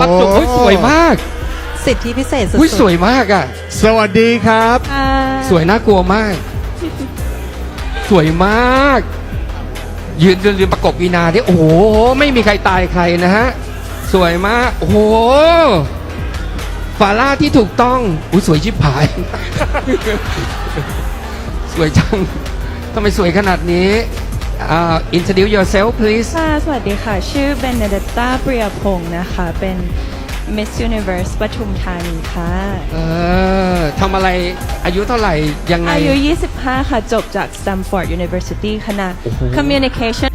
รับชมโอ้ยสวยมาก สิทธิพิเศษสุด อุ้ย ๆ สวยมากอ่ะ สวัสดีครับ ค่ะ สวยน่ากลัวมาก สวยมาก ยืนประกบวีนาที่โอ้โหไม่มีใครตายใครนะฮะสวยมากโอ้โหฟาร่าที่ถูกต้องอุ้ยสวยชิบหาย สวยจังทำไมสวยขนาดนี้introduce yourself please ค่ะสวัสดีค่ะ ชื่อเบนเนเดตตาเปรียพงศ์นะคะ เป็น Miss Universe ปทุมธานีค่ะ ทำอะไรอายุเท่าไหร่ยังไง อายุ 25 ค่ะ จบจาก Stanford University คณะ Communication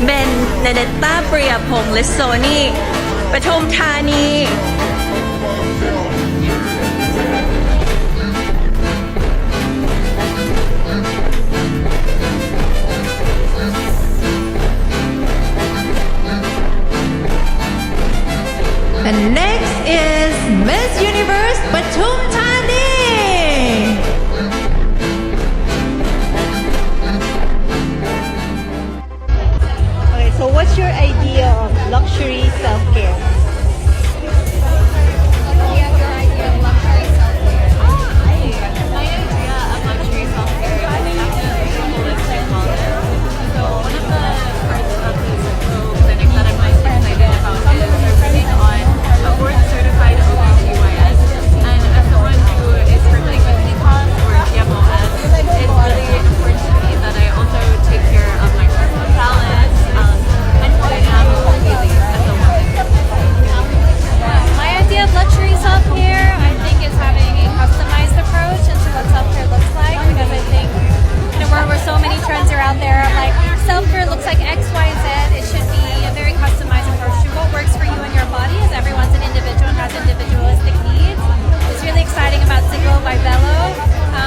เบนเนเดตตาเปรียพงศ์ลิโซนีปทุมธานี And next is Miss Universe Patum Thani. Okay, so what's your idea of luxury self-care? My idea of luxury self-care is actually a holistic wellness. So one of the parts of this clinic that I'm most excited about is focusing on a board-certified OBGYN. And as someone who is struggling with PCOS or PMOS, it's really important to me that I also take care of my personal balance and who I am completely as a woman. My idea of luxury self-care, I think, is having a customized approach into what self-care looks like, because I think in a world where so many trends are out there, I'm like, self-care looks like X, Y, Z. It should be a very customized approach to what works for you and your body, as everyone's an individual and has individualistic needs. It's really exciting about Siglo by Bello.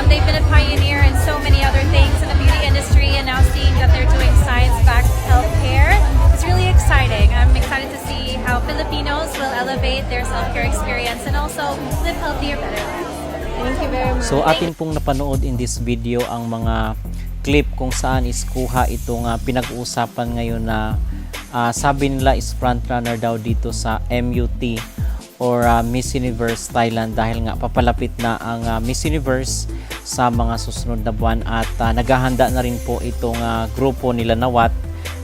They've been a pioneer in so many other things in the beauty industry, and now seeing that they're doing science-backed healthcare, it's really exciting. I'm excited to see how Filipinos will elevate their self-care experience and also live healthier, better lives. Thank you very much. So atin pong napanood in this video ang mga clip kung saan is kuha itong pinag-uusapan ngayon na sabi nila is frontrunner daw dito sa MUT or Miss Universe Thailand, dahil nga papalapit na ang Miss Universe sa mga susunod na buwan, at naghahanda na rin po itong grupo nila Nawat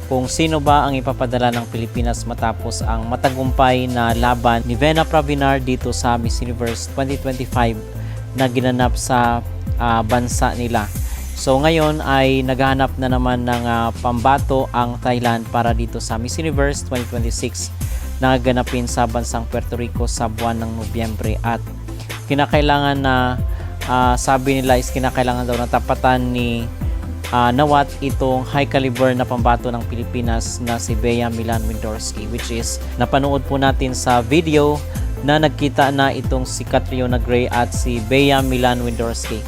kung sino ba ang ipapadala ng Pilipinas matapos ang matagumpay na laban ni Vena Pravinar dito sa Miss Universe 2025 na ginanap sa bansa nila. So ngayon ay naghahanap na naman ng pambato ang Thailand para dito sa Miss Universe 2026 na ganapin sa bansang Puerto Rico sa buwan ng Nobyembre, at kinakailangan na sabi nila is kinakailangan daw na tapatan ni Nawat itong high caliber na pambato ng Pilipinas na si Bea Milan Windorski, which is napanood po natin sa video na nagkita na itong si Catriona Gray at si Bea Milan Windorski.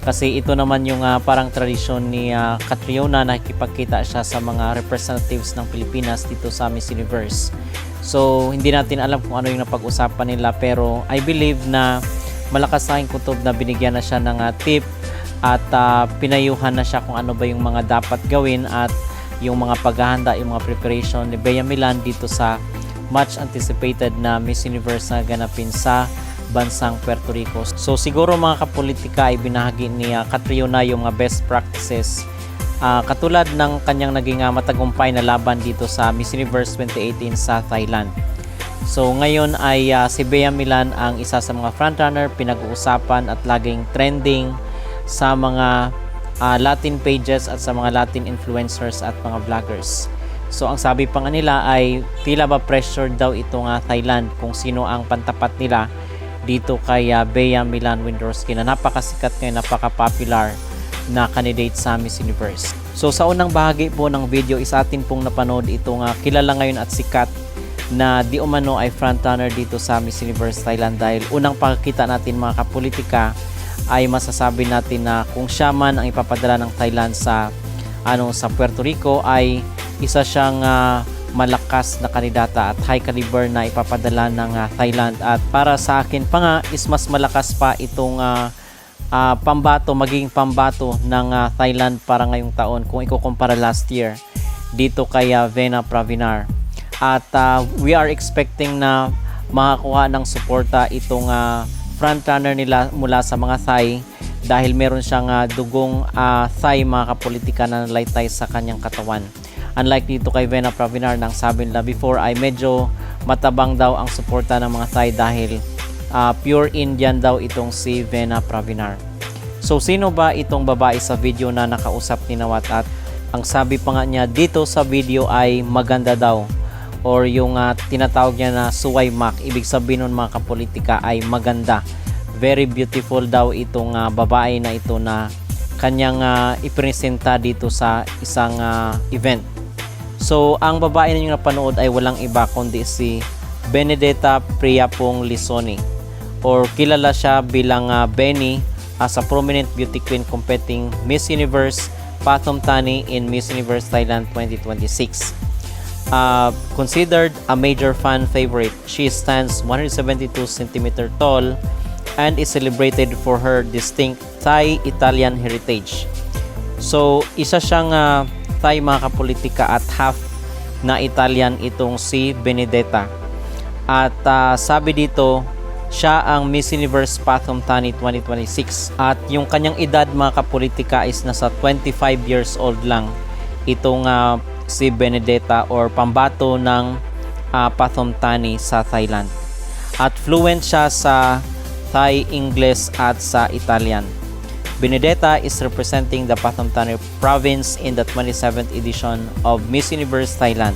Kasi ito naman yung parang tradisyon ni Catriona, na nakikipagkita siya sa mga representatives ng Pilipinas dito sa Miss Universe. So hindi natin alam kung ano yung napag-usapan nila, pero I believe na malakas sa aking kutob na binigyan na siya ng tip at pinayuhan na siya kung ano ba yung mga dapat gawin at yung mga paghahanda, yung mga preparation ni Bea Milan dito sa much anticipated na Miss Universe na ganapin sa bansang Puerto Rico. So siguro mga kapolitika ay binahagi ni Catriona yung mga best practices katulad ng kanyang naging matagumpay na laban dito sa Miss Universe 2018 sa Thailand. So ngayon ay si Bea Milan ang isa sa mga frontrunner, pinag-uusapan at laging trending sa mga Latin pages at sa mga Latin influencers at mga vloggers. So ang sabi pa nga nila ay tila ba pressured daw itong Thailand kung sino ang pantapat nila dito kay Bea Milan Windorski, na napakasikat ngayon, napaka-popular na candidate sa Miss Universe. So sa unang bahagi po ng video is atin pong napanood itong kilala ngayon at sikat na di umano ay frontrunner dito sa Miss Universe Thailand, dahil unang pagkita natin mga kapolitika ay masasabi natin na kung siya man ang ipapadala ng Thailand sa sa Puerto Rico ay isa siyang malakas na kandidata at high caliber na ipapadala ng Thailand. At para sa akin pa nga is mas malakas pa itong magiging pambato ng Thailand para ngayong taon kung ikukumpara last year dito kay Vena Pravinar. At we are expecting na makakuha ng suporta itong frontrunner nila mula sa mga Thai dahil meron siyang dugong Thai mga kapolitika na nalaytay sa kanyang katawan. Unlike dito kay Vena Pravinar nang sabi nila before ay medyo matabang daw ang suporta ng mga Thai dahil pure Indian daw itong si Vena Pravinar. So sino ba itong babae sa video na nakausap ni Nawat? At ang sabi pa nga niya dito sa video ay maganda daw, or yung tinatawag niya na suway mak, ibig sabihin nun mga kapolitika ay maganda. Very beautiful daw itong babae na ito na kanyang ipresenta dito sa isang event. So ang babae na yung napanood ay walang iba kundi si Benedetta Priapong Lisoni, or kilala siya bilang Benny, as a prominent beauty queen competing Miss Universe Pathum Thani in Miss Universe Thailand 2026. Considered a major fan favorite, she stands 172 cm tall and is celebrated for her distinct Thai-Italian heritage. So, isa siyang Thai mga kapolitika at half na Italian itong si Benedetta. At sabi dito, siya ang Miss Universe Pathum Thani 2026 at yung kanyang edad mga kapolitika is nasa 25 years old lang itong si Benedetta, or pambato ng Pathum Thani sa Thailand. At fluent siya sa Thai, English at sa Italian. Benedetta is representing the Pathum Thani province in the 27th edition of Miss Universe Thailand.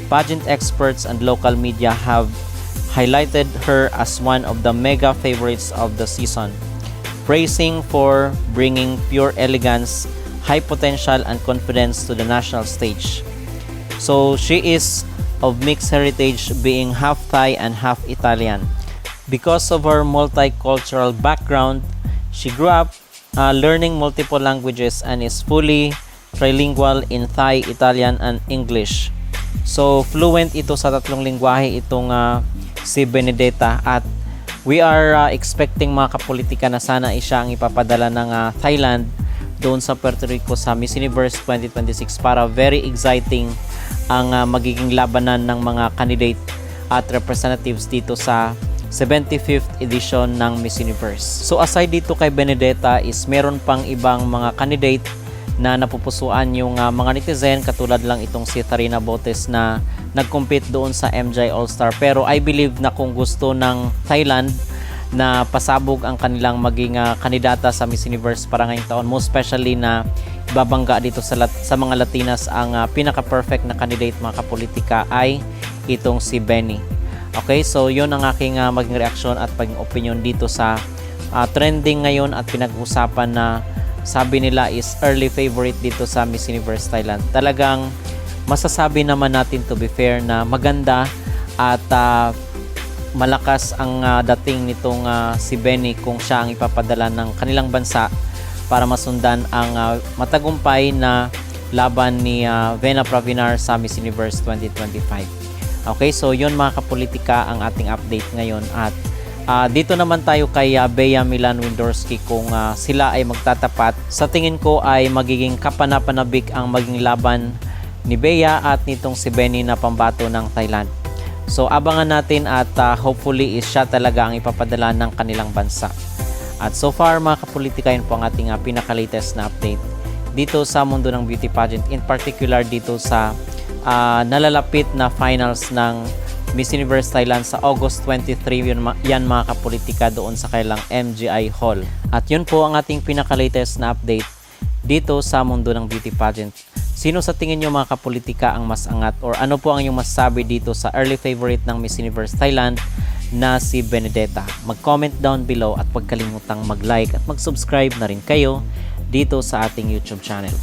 Pageant experts and local media have highlighted her as one of the mega favorites of the season, praising for bringing pure elegance, high potential and confidence to the national stage. So she is of mixed heritage, being half Thai and half Italian. Because of her multicultural background, she grew up learning multiple languages and is fully trilingual in Thai, Italian and English. So fluent ito sa tatlong lingwahe itong si Benedetta, at we are expecting mga kapolitika na sana siya ang ipapadala ng Thailand doon sa Puerto Rico sa Miss Universe 2026 para very exciting ang magiging labanan ng mga candidate at representatives dito sa 75th edition ng Miss Universe. So aside dito kay Benedetta is meron pang ibang mga candidate na napupusuan yung mga netizen, katulad lang itong si Tarina Botes na nag-compete doon sa MJ All-Star. Pero I believe na kung gusto ng Thailand na pasabog ang kanilang maging kandidata sa Miss Universe para ngayong taon, most especially na ibabangga dito sa mga Latinas, ang pinaka-perfect na candidate mga kapolitika ay itong si Benny. Okay, so yun ang aking maging reaksyon at paging opinion dito sa trending ngayon at pinag-usapan na sabi nila is early favorite dito sa Miss Universe Thailand. Talagang masasabi naman natin, to be fair, na maganda at malakas ang dating nitong si Benny kung siya ang ipapadala ng kanilang bansa para masundan ang matagumpay na laban ni Vena Pravinar sa Miss Universe 2025. Okay, so yun mga kapolitika ang ating update ngayon, at dito naman tayo kay Bea Milan Windorski kung sila ay magtatapat. Sa tingin ko ay magiging kapanapanabik ang maging laban ni Bea at nitong si Benny na pambato ng Thailand. So abangan natin at hopefully is siya talaga ang ipapadala ng kanilang bansa. At so far mga kapolitika, yun po ang ating pinaka-latest na update dito sa mundo ng beauty pageant, in particular dito sa nalalapit na finals ng Miss Universe Thailand sa August 23. Yan mga kapolitika doon sa kailang MGI Hall. At yun po ang ating pinaka-latest na update dito sa mundo ng beauty pageant. Sino sa tingin nyo mga kapolitika ang mas angat, or ano po ang inyong masasabi dito sa early favorite ng Miss Universe Thailand na si Benedetta? Mag-comment down below at huwag kalimutang mag-like at mag-subscribe na rin kayo dito sa ating YouTube channel.